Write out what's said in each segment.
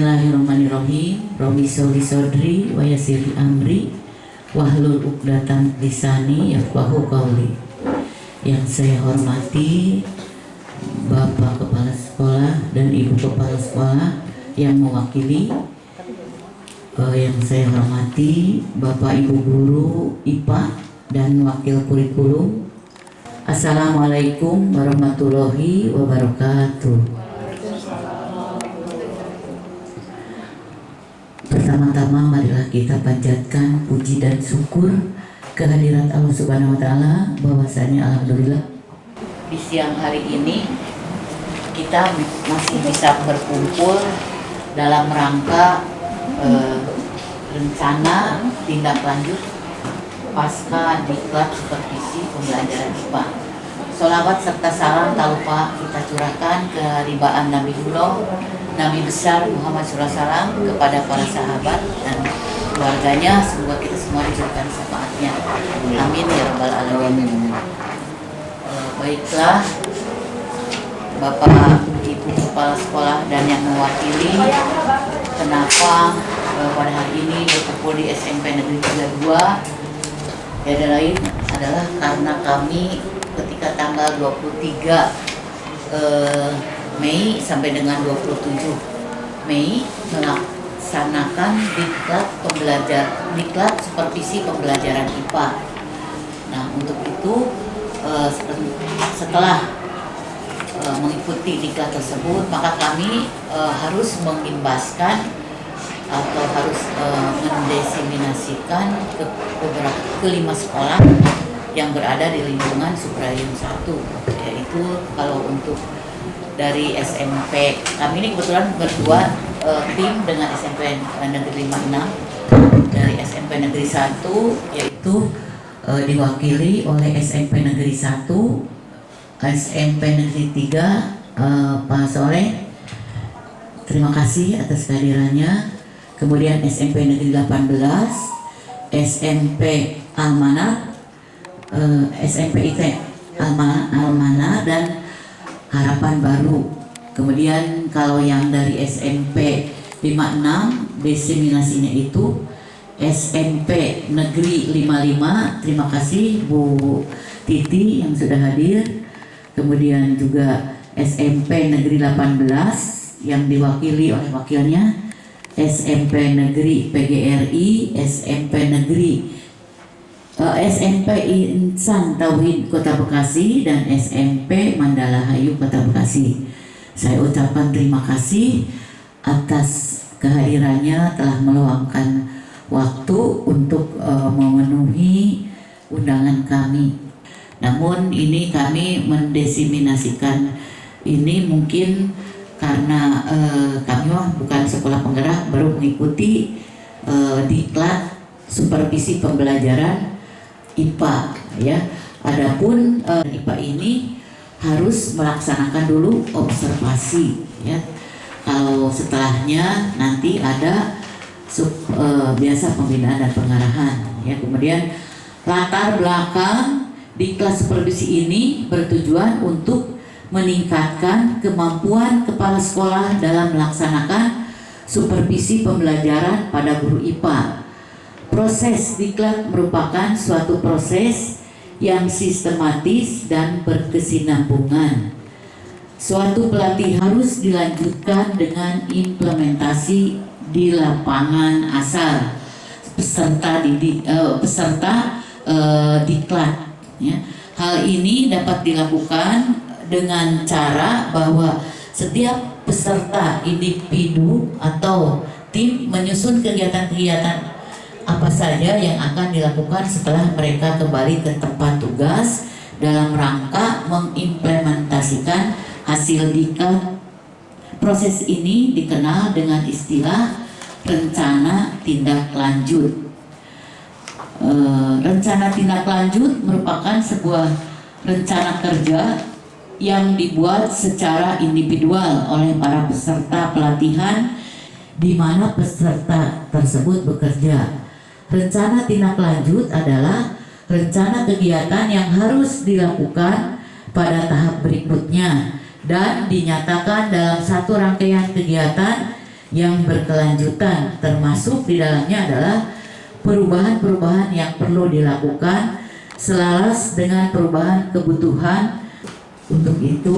Bismillahirrahmanirrahim. Robi soli sodri wa yasiri amri wahlul uqdatan lisani yafqahu qauli. Yang saya hormati Bapak Kepala Sekolah dan Ibu Kepala Sekolah yang mewakili, yang saya hormati Bapak Ibu Guru IPA dan Wakil Kurikulum. Assalamualaikum warahmatullahi wabarakatuh. Pertama-tama marilah kita panjatkan puji dan syukur kehadirat Allah Subhanahu wa Ta'ala, bahwasanya alhamdulillah di siang hari ini kita masih bisa berkumpul dalam rangka rencana tindak lanjut pasca diklat supervisi pembelajaran IPA. Sholawat serta salam tak lupa kita curahkan ke ribaan Nabiullah Nabi besar Muhammad SAW kepada para sahabat dan keluarganya. Semoga kita semua diberikan syafaatnya. Amin ya rabbal alamin. Baiklah, Bapak Ibu Kepala Sekolah dan yang mewakili, kenapa pada hari ini berkumpul di SMP Negeri 32? Tiada lain adalah karena kami ketika tanggal 23 Mei sampai dengan 27 Mei melaksanakan diklat supervisi pembelajaran IPA. Nah, untuk itu setelah mengikuti diklat tersebut, maka kami harus mengimbaskan atau harus mendesiminasikan ke beberapa 5 sekolah yang berada di lingkungan Suprayum 1, yaitu kalau untuk dari SMP kami ini kebetulan berdua tim dengan SMP Negeri 56. Dari SMP Negeri 1 yaitu diwakili oleh SMP Negeri 1, SMP Negeri 3 Pak Soleh, terima kasih atas kehadirannya. Kemudian SMP Negeri 18, SMP Almanah, SMP IT Almanah dan Harapan Baru. Kemudian kalau yang dari SMP 56 desiminasinya itu SMP Negeri 55, terima kasih Bu Titi yang sudah hadir. Kemudian juga SMP Negeri 18 yang diwakili oleh wakilnya, SMP Negeri PGRI, SMP Negeri SMP Insan Tauhid Kota Bekasi dan SMP Mandala Hayu Kota Bekasi. Saya ucapkan terima kasih atas kehadirannya, telah meluangkan waktu untuk memenuhi undangan kami. Namun ini kami mendesiminasikan ini mungkin karena kami bukan sekolah penggerak, baru mengikuti diklat supervisi pembelajaran IPA ya. Adapun IPA ini harus melaksanakan dulu observasi ya. Kalau setelahnya nanti ada biasa pembinaan dan pengarahan ya. Kemudian latar belakang diklat supervisi ini bertujuan untuk meningkatkan kemampuan kepala sekolah dalam melaksanakan supervisi pembelajaran pada guru IPA. Proses diklat merupakan suatu proses yang sistematis dan berkesinambungan. Suatu pelatihan harus dilanjutkan dengan implementasi di lapangan asal peserta diklat. Ya. Hal ini dapat dilakukan dengan cara bahwa setiap peserta individu atau tim menyusun kegiatan-kegiatan apa saja yang akan dilakukan setelah mereka kembali ke tempat tugas dalam rangka mengimplementasikan hasil diklat. Proses ini dikenal dengan istilah rencana tindak lanjut. Rencana tindak lanjut merupakan sebuah rencana kerja yang dibuat secara individual oleh para peserta pelatihan di mana peserta tersebut bekerja. Rencana tindak lanjut adalah rencana kegiatan yang harus dilakukan pada tahap berikutnya dan dinyatakan dalam satu rangkaian kegiatan yang berkelanjutan, termasuk di dalamnya adalah perubahan-perubahan yang perlu dilakukan selaras dengan perubahan kebutuhan. Untuk itu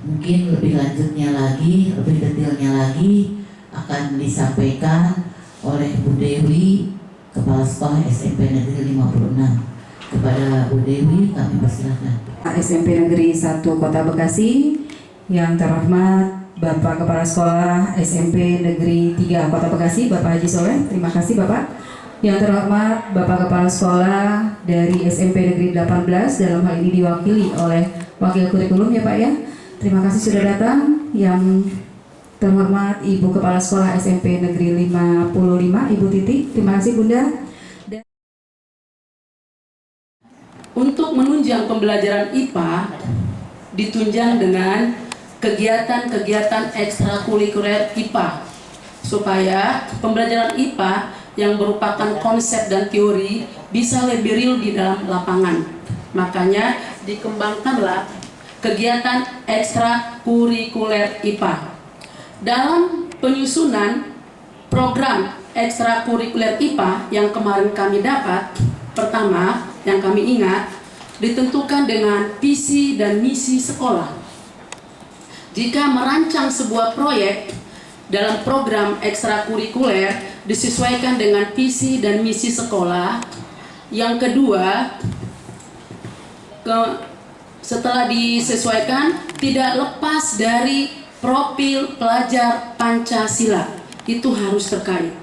mungkin lebih lanjutnya lagi, lebih detailnya lagi akan disampaikan oleh Bu Dewi, Kepala Sekolah SMP Negeri 56. Kepada Bu Dewi kami persilahkan. SMP Negeri 1 Kota Bekasi, yang terhormat Bapak Kepala Sekolah SMP Negeri 3 Kota Bekasi, Bapak Haji Soleh, terima kasih Bapak. Yang terhormat Bapak Kepala Sekolah dari SMP Negeri 18, dalam hal ini diwakili oleh Wakil Kurikulum ya Pak ya. Terima kasih sudah datang. Yang terhormat Ibu Kepala Sekolah SMP Negeri 55, Ibu Titi, terima kasih Bunda. Untuk menunjang pembelajaran IPA ditunjang dengan kegiatan-kegiatan ekstrakurikuler IPA, supaya pembelajaran IPA yang merupakan konsep dan teori bisa lebih real di dalam lapangan. Makanya dikembangkanlah kegiatan ekstrakurikuler IPA. Dalam penyusunan program ekstrakurikuler IPA yang kemarin kami dapat, pertama yang kami ingat ditentukan dengan visi dan misi sekolah. Jika merancang sebuah proyek dalam program ekstrakurikuler disesuaikan dengan visi dan misi sekolah. Yang kedua, setelah disesuaikan tidak lepas dari profil pelajar Pancasila, itu harus terkait.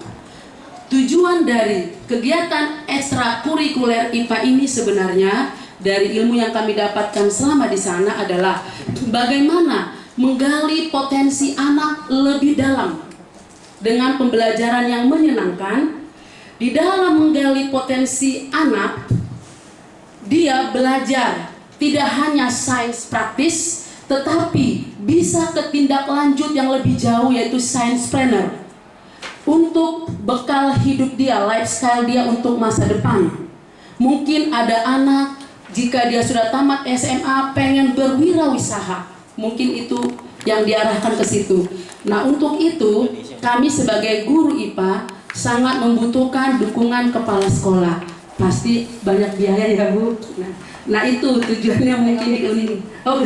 Tujuan dari kegiatan ekstrakurikuler IPA ini sebenarnya dari ilmu yang kami dapatkan selama di sana adalah bagaimana menggali potensi anak lebih dalam dengan pembelajaran yang menyenangkan. Di dalam menggali potensi anak, dia belajar tidak hanya sains praktis, tetapi bisa ke tindak lanjut yang lebih jauh, yaitu science planner, untuk bekal hidup dia, lifestyle dia untuk masa depan. Mungkin ada anak jika dia sudah tamat SMA pengen berwirausaha, mungkin itu yang diarahkan ke situ. Nah, untuk itu kami sebagai guru IPA sangat membutuhkan dukungan kepala sekolah. Pasti banyak biaya ya Bu. Nah itu tujuannya mungkin ini. Oh,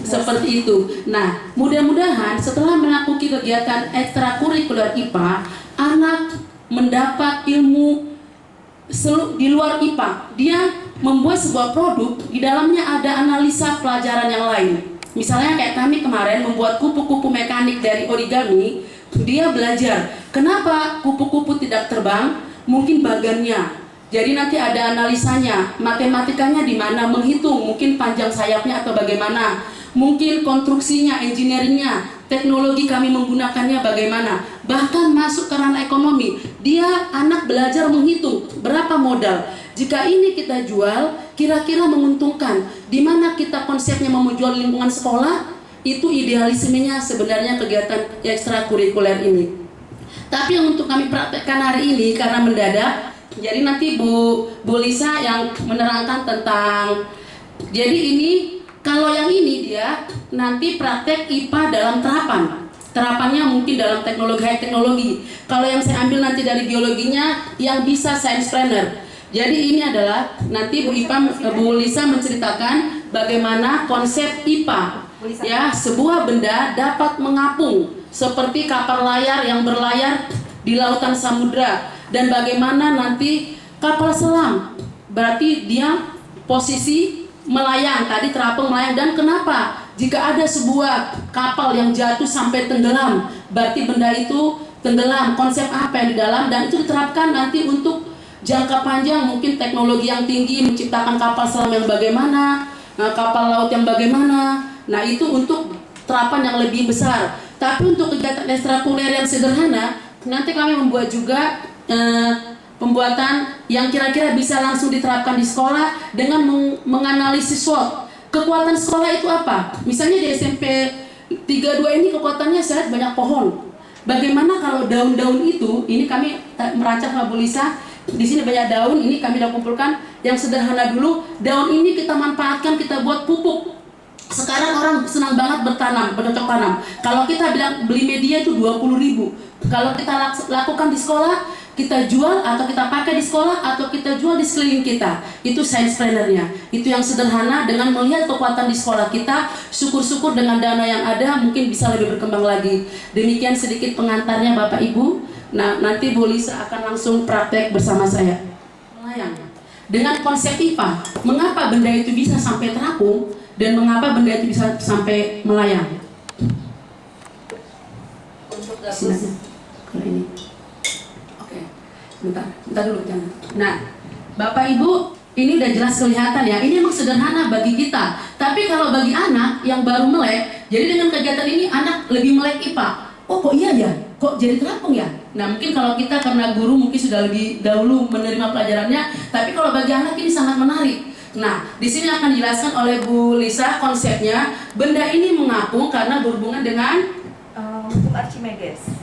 seperti itu. Nah, mudah-mudahan setelah melakukan kegiatan ekstrakurikuler IPA, anak mendapat ilmu di luar IPA. Dia membuat sebuah produk, di dalamnya ada analisa pelajaran yang lain. Misalnya kayak kami kemarin membuat kupu-kupu mekanik dari origami. Dia belajar kenapa kupu-kupu tidak terbang, mungkin bagannya. Jadi nanti ada analisanya, matematikanya di mana, menghitung mungkin panjang sayapnya atau bagaimana, mungkin konstruksinya, engineeringnya, teknologi kami menggunakannya bagaimana, bahkan masuk ke ranah ekonomi. Dia anak belajar menghitung berapa modal. Jika ini kita jual, kira-kira menguntungkan. Di mana kita konsepnya mau menjual lingkungan sekolah, itu idealismenya sebenarnya kegiatan ekstrakurikuler ini. Tapi untuk kami praktekkan hari ini karena mendadak, jadi nanti Bu Lisa yang menerangkan tentang. Jadi ini kalau yang ini dia nanti praktek IPA dalam terapan. Terapannya mungkin dalam teknologi high teknologi. Kalau yang saya ambil nanti dari biologinya yang bisa science planner. Jadi ini adalah nanti Bu Lisa menceritakan bagaimana konsep IPA. Ya, sebuah benda dapat mengapung seperti kapal layar yang berlayar di lautan samudra, dan bagaimana nanti kapal selam berarti dia posisi melayang, tadi terapung melayang. Dan kenapa jika ada sebuah kapal yang jatuh sampai tenggelam, berarti benda itu tenggelam, konsep apa yang di dalam, dan itu diterapkan nanti untuk jangka panjang, mungkin teknologi yang tinggi menciptakan kapal selam yang bagaimana, kapal laut yang bagaimana. Nah itu untuk terapan yang lebih besar. Tapi untuk kegiatan ekstrakurikuler yang sederhana, nanti kami membuat juga pembuatan yang kira-kira bisa langsung diterapkan di sekolah dengan menganalisis SWOT. Kekuatan sekolah itu apa? Misalnya di SMP 32 ini kekuatannya saya lihat banyak pohon. Bagaimana kalau daun-daun itu, ini kami merancang sama Bu Lisa, di sini banyak daun, ini kami sudah kumpulkan yang sederhana dulu. Daun ini kita manfaatkan, kita buat pupuk. Sekarang orang senang banget bercocok tanam. Kalau kita bilang beli media itu 20.000. Kalau kita lakukan di sekolah, kita jual atau kita pakai di sekolah atau kita jual di sekeliling kita. Itu science planner-nya. Itu yang sederhana dengan melihat kekuatan di sekolah kita. Syukur-syukur dengan dana yang ada mungkin bisa lebih berkembang lagi. Demikian sedikit pengantarnya Bapak Ibu. Nah, nanti Bu Lisa akan langsung praktek bersama saya. Melayang. Dengan konsep IPA, mengapa benda itu bisa sampai terapung dan mengapa benda itu bisa sampai melayang? Untuk gabus. Kalau ini. Oke. Bentar dulu jangan. Nah, Bapak Ibu, ini udah jelas kelihatan ya. Ini emang sederhana bagi kita. Tapi kalau bagi anak yang baru melek, jadi dengan kegiatan ini anak lebih melek IPA. Oh kok iya ya? Kok jadi terapung ya? Nah mungkin kalau kita karena guru mungkin sudah lebih dahulu menerima pelajarannya, tapi kalau bagi anak ini sangat menarik. Nah di sini akan dijelaskan oleh Bu Lisa konsepnya. Benda ini mengapung karena berhubungan dengan hukum Archimedes.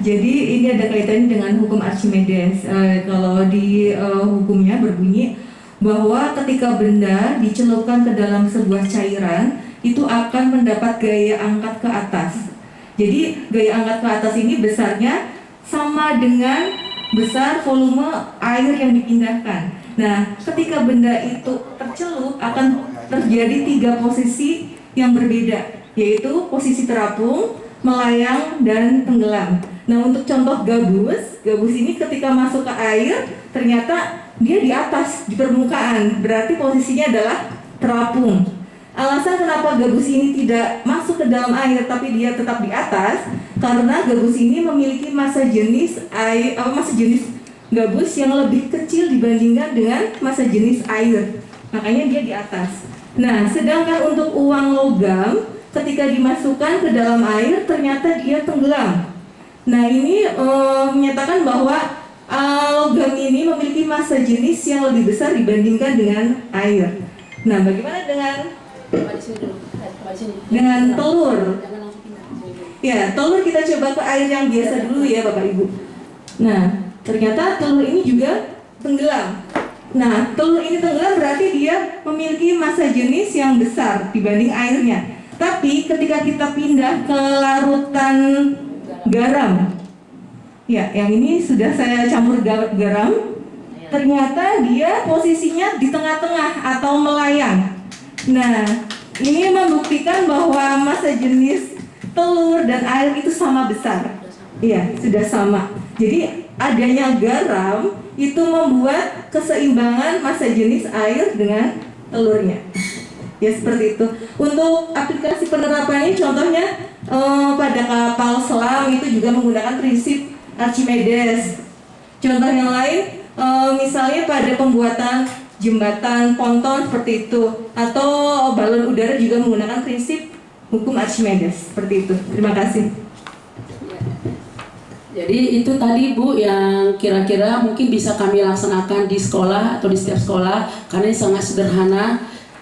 Jadi ini ada kaitannya dengan hukum Archimedes. Kalau di hukumnya berbunyi bahwa ketika benda dicelupkan ke dalam sebuah cairan, itu akan mendapat gaya angkat ke atas. Jadi gaya angkat ke atas ini besarnya sama dengan besar volume air yang dipindahkan. Nah, ketika benda itu tercelup akan terjadi 3 posisi yang berbeda, yaitu posisi terapung, melayang, dan tenggelam. Nah, untuk contoh gabus ini ketika masuk ke air ternyata dia di atas, di permukaan, berarti posisinya adalah terapung. Alasan kenapa gabus ini tidak masuk ke dalam air tapi dia tetap di atas, karena gabus ini memiliki massa jenis gabus yang lebih kecil dibandingkan dengan massa jenis air. Makanya dia di atas. Nah, sedangkan untuk uang logam ketika dimasukkan ke dalam air ternyata dia tenggelam. Nah, ini menyatakan bahwa logam ini memiliki massa jenis yang lebih besar dibandingkan dengan air. Nah, bagaimana dengan telur? Ya, telur kita coba ke air yang biasa dulu ya Bapak Ibu. Nah, ternyata telur ini juga tenggelam. Nah, telur ini tenggelam berarti dia memiliki massa jenis yang besar dibanding airnya. Tapi ketika kita pindah ke larutan garam, ya, yang ini sudah saya campur garam, ternyata dia posisinya di tengah-tengah atau melayang. Nah, ini membuktikan bahwa massa jenis telur dan air itu sama besar. Iya, sudah sama. Jadi adanya garam itu membuat keseimbangan massa jenis air dengan telurnya. Ya, seperti itu. Untuk aplikasi penerapannya contohnya pada kapal selam itu juga menggunakan prinsip Archimedes. Contoh yang lain misalnya pada pembuatan jembatan, ponton seperti itu, atau balon udara juga menggunakan prinsip hukum Archimedes seperti itu. Terima kasih. Jadi itu tadi Bu yang kira-kira mungkin bisa kami laksanakan di sekolah atau di setiap sekolah karena ini sangat sederhana.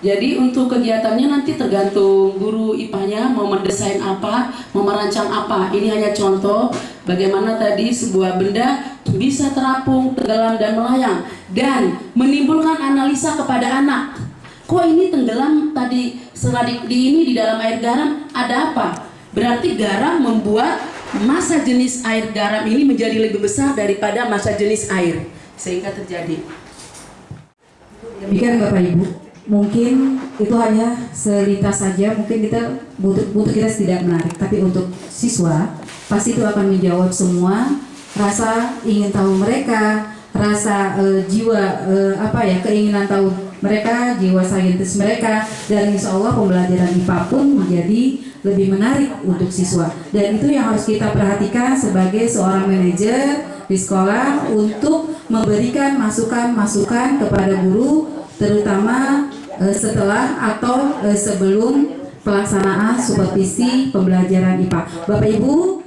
Jadi untuk kegiatannya nanti tergantung guru IPA-nya mau mendesain apa, mau merancang apa. Ini hanya contoh bagaimana tadi sebuah benda bisa terapung, tenggelam, dan melayang dan menimbulkan analisa kepada anak. Kok ini tenggelam tadi di dalam air garam ada apa? Berarti garam membuat massa jenis air garam ini menjadi lebih besar daripada massa jenis air sehingga terjadi. Demikian Bapak Ibu. Mungkin itu hanya selintas saja, mungkin kita butuh kita tidak menarik, tapi untuk siswa pasti itu akan menjawab semua rasa ingin tahu mereka, rasa jiwa keinginan tahu mereka, jiwa saintis mereka, dan insya Allah pembelajaran IPA pun menjadi lebih menarik untuk siswa. Dan itu yang harus kita perhatikan sebagai seorang manajer di sekolah untuk memberikan masukan-masukan kepada guru, terutama setelah atau sebelum pelaksanaan supervisi pembelajaran IPA. Bapak Ibu,